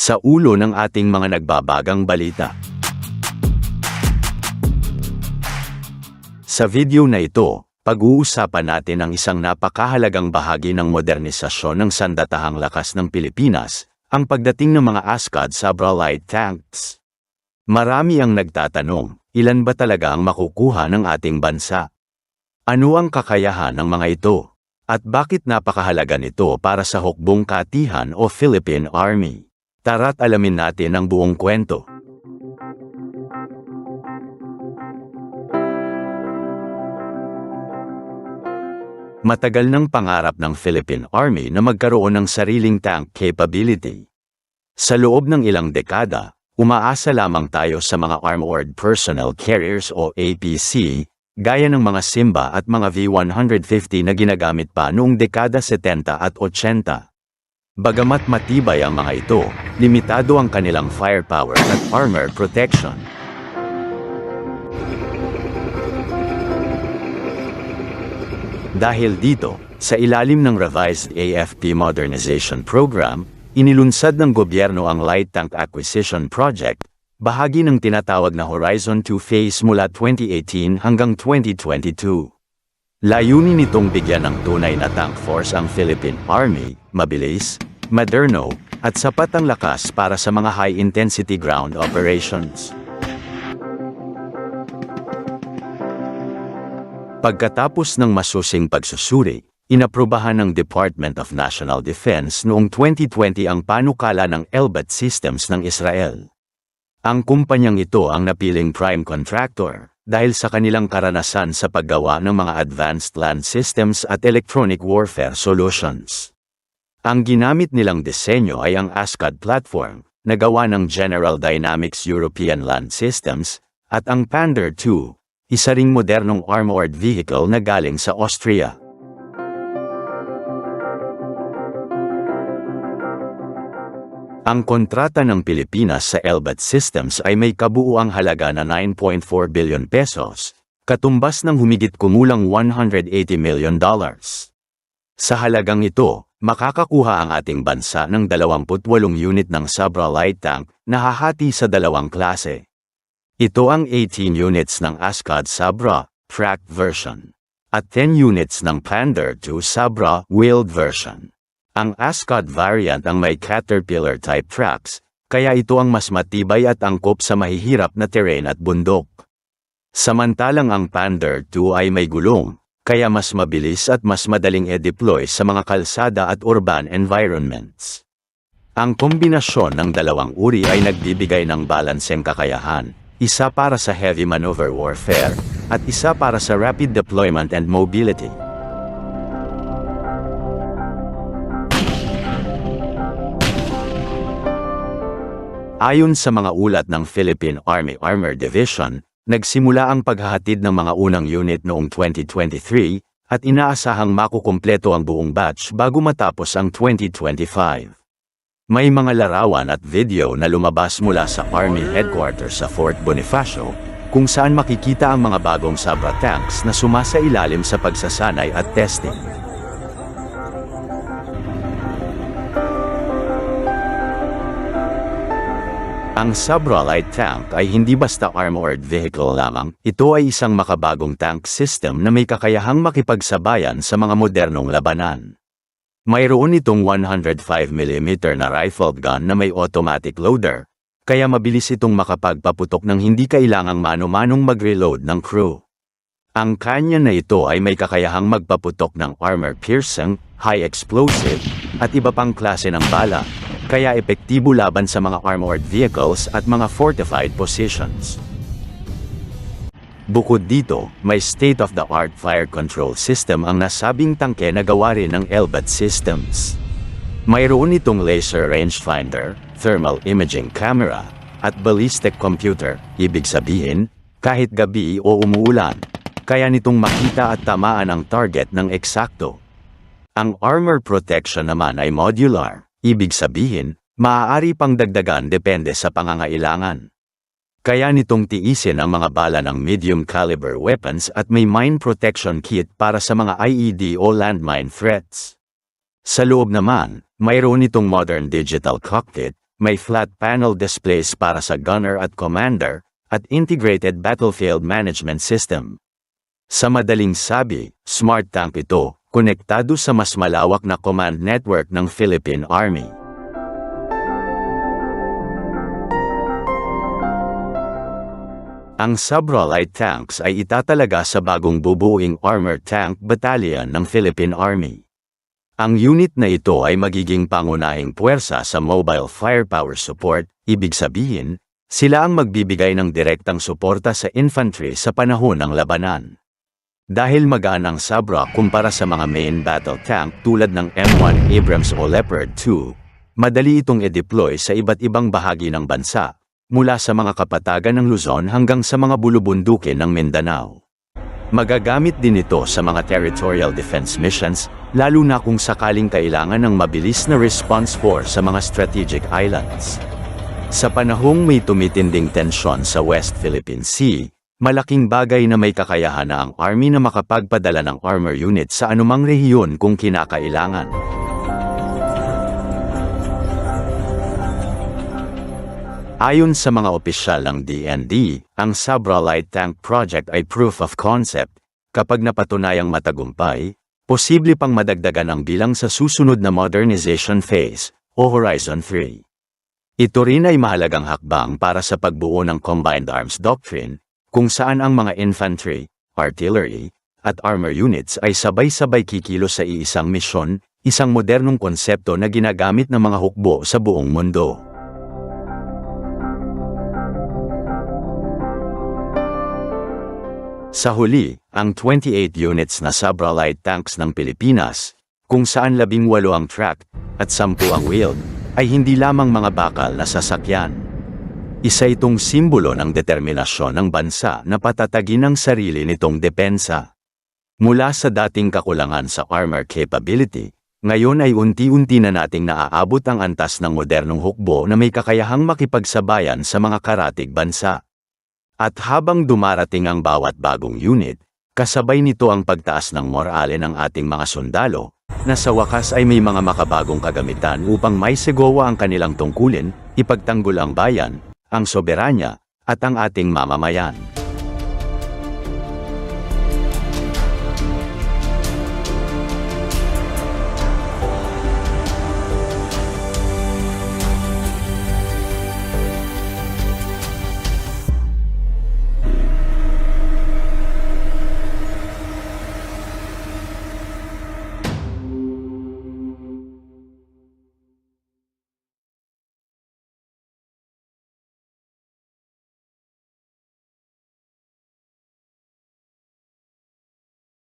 Sa ulo ng ating mga nagbabagang balita. Sa video na ito, pag-uusapan natin ang isang napakahalagang bahagi ng modernisasyon ng sandatahang lakas ng Pilipinas, ang pagdating ng mga ASCAD Sabra light tanks. Marami ang nagtatanong, ilan ba talaga ang makukuha ng ating bansa? Ano ang kakayahan ng mga ito? At bakit napakahalaga nito para sa hukbong katihan o Philippine Army? Tara't alamin natin ang buong kwento. Matagal ng pangarap ng Philippine Army na magkaroon ng sariling tank capability. Sa loob ng ilang dekada, umaasa lamang tayo sa mga Armored Personnel Carriers o APC, gaya ng mga Simba at mga V-150 na ginagamit pa noong dekada 70 at 80. Bagamat matibay ang mga ito, limitado ang kanilang firepower at armor protection. Dahil dito, sa ilalim ng revised AFP Modernization Program, inilunsad ng gobyerno ang Light Tank Acquisition Project, bahagi ng tinatawag na Horizon 2 phase mula 2018 hanggang 2022. Layunin nitong bigyan ng tunay na tank force ang Philippine Army, mabilis, moderno, at sapat ang lakas para sa mga high-intensity ground operations. Pagkatapos ng masusing pagsusuri, inaprubahan ng Department of National Defense noong 2020 ang panukala ng Elbit Systems ng Israel. Ang kumpanyang ito ang napiling prime contractor dahil sa kanilang karanasan sa paggawa ng mga advanced land systems at electronic warfare solutions. Ang ginamit nilang disenyo ay ang ASCAD platform, na gawa ng General Dynamics European Land Systems, at ang Pander II, isa ring modernong armored vehicle na galing sa Austria. Ang kontrata ng Pilipinas sa Elbit Systems ay may kabuuang halaga na 9.4 billion pesos, katumbas ng humigit kumulang $180 million. Sa halagang ito, makakakuha ang ating bansa ng 28 unit ng Sabra light tank na hahati sa dalawang klase. Ito ang 18 units ng ASCAD Sabra, tracked version, at 10 units ng Pander II Sabra, wheeled version. Ang ASCAD variant ang may Caterpillar-type tracks, kaya ito ang mas matibay at angkop sa mahihirap na terrain at bundok. Samantalang ang Pander II ay may gulong, kaya mas mabilis at mas madaling i-deploy sa mga kalsada at urban environments. Ang kombinasyon ng dalawang uri ay nagbibigay ng balanseng kakayahan, isa para sa heavy maneuver warfare, at isa para sa rapid deployment and mobility. Ayon sa mga ulat ng Philippine Army Armor Division, nagsimula ang paghahatid ng mga unang unit noong 2023, at inaasahang makukumpleto ang buong batch bago matapos ang 2025. May mga larawan at video na lumabas mula sa Army Headquarters sa Fort Bonifacio, kung saan makikita ang mga bagong Sabra tanks na sumasailalim sa pagsasanay at testing. Ang Sabra light tank ay hindi basta armored vehicle lamang, ito ay isang makabagong tank system na may kakayahang makipagsabayan sa mga modernong labanan. Mayroon itong 105mm na rifled gun na may automatic loader, kaya mabilis itong makapagpaputok ng hindi kailangang mano-manong mag-reload ng crew. Ang kanya na ito ay may kakayahang magpaputok ng armor-piercing, high-explosive, at iba pang klase ng bala, kaya epektibo laban sa mga armored vehicles at mga fortified positions. Bukod dito, may state-of-the-art fire control system ang nasabing tangke na gawa rin ng Elbit Systems. Mayroon itong laser rangefinder, thermal imaging camera, at ballistic computer, ibig sabihin, kahit gabi o umuulan, kaya nitong makita at tamaan ang target ng eksakto. Ang armor protection naman ay modular, ibig sabihin, maaari pang dagdagan depende sa pangangailangan. Kaya nitong tiisin ang mga bala ng medium caliber weapons at may mine protection kit para sa mga IED o landmine threats. Sa loob naman, mayroon itong modern digital cockpit, may flat panel displays para sa gunner at commander, at integrated battlefield management system. Sa madaling sabi, smart tank ito, konektado sa mas malawak na command network ng Philippine Army. Ang Sabra light tanks ay itatalaga sa bagong bubuing Armored Tank Battalion ng Philippine Army. Ang unit na ito ay magiging pangunahing puwersa sa mobile firepower support, ibig sabihin, sila ang magbibigay ng direktang suporta sa infantry sa panahon ng labanan. Dahil magaan ang Sabra kumpara sa mga main battle tank tulad ng M1 Abrams o Leopard 2, madali itong i-deploy sa iba't ibang bahagi ng bansa, mula sa mga kapatagan ng Luzon hanggang sa mga bulubundukin ng Mindanao. Magagamit din ito sa mga territorial defense missions, lalo na kung sakaling kailangan ng mabilis na response force sa mga strategic islands. Sa panahong may tumitinding tensyon sa West Philippine Sea, malaking bagay na may kakayahan na ang Army na makapagpadala ng armor unit sa anumang rehiyon kung kinakailangan. Ayon sa mga opisyal ng DND, ang Sabra Light Tank Project ay proof of concept. Kapag napatunayang matagumpay, posible pang madagdagan ang bilang sa susunod na modernization phase, o Horizon 3. Ito rin ay mahalagang hakbang para sa pagbuo ng Combined Arms Doctrine, kung saan ang mga infantry, artillery, at armor units ay sabay-sabay kikilos sa iisang misyon, isang modernong konsepto na ginagamit ng mga hukbo sa buong mundo. Sa huli, ang 28 units na Sabra light tanks ng Pilipinas, kung saan 18 ang tracked at 10 ang wheeled, ay hindi lamang mga bakal na sasakyan. Isa itong simbolo ng determinasyon ng bansa na patatagin ang sarili nitong depensa. Mula sa dating kakulangan sa armor capability, ngayon ay unti-unti na nating naaabot ang antas ng modernong hukbo na may kakayahang makipagsabayan sa mga karatig bansa. At habang dumarating ang bawat bagong unit, kasabay nito ang pagtaas ng morale ng ating mga sundalo, na sa wakas ay may mga makabagong kagamitan upang maisegowa ang kanilang tungkulin, ipagtanggol ang bayan, ang soberanya, at ang ating mamamayan.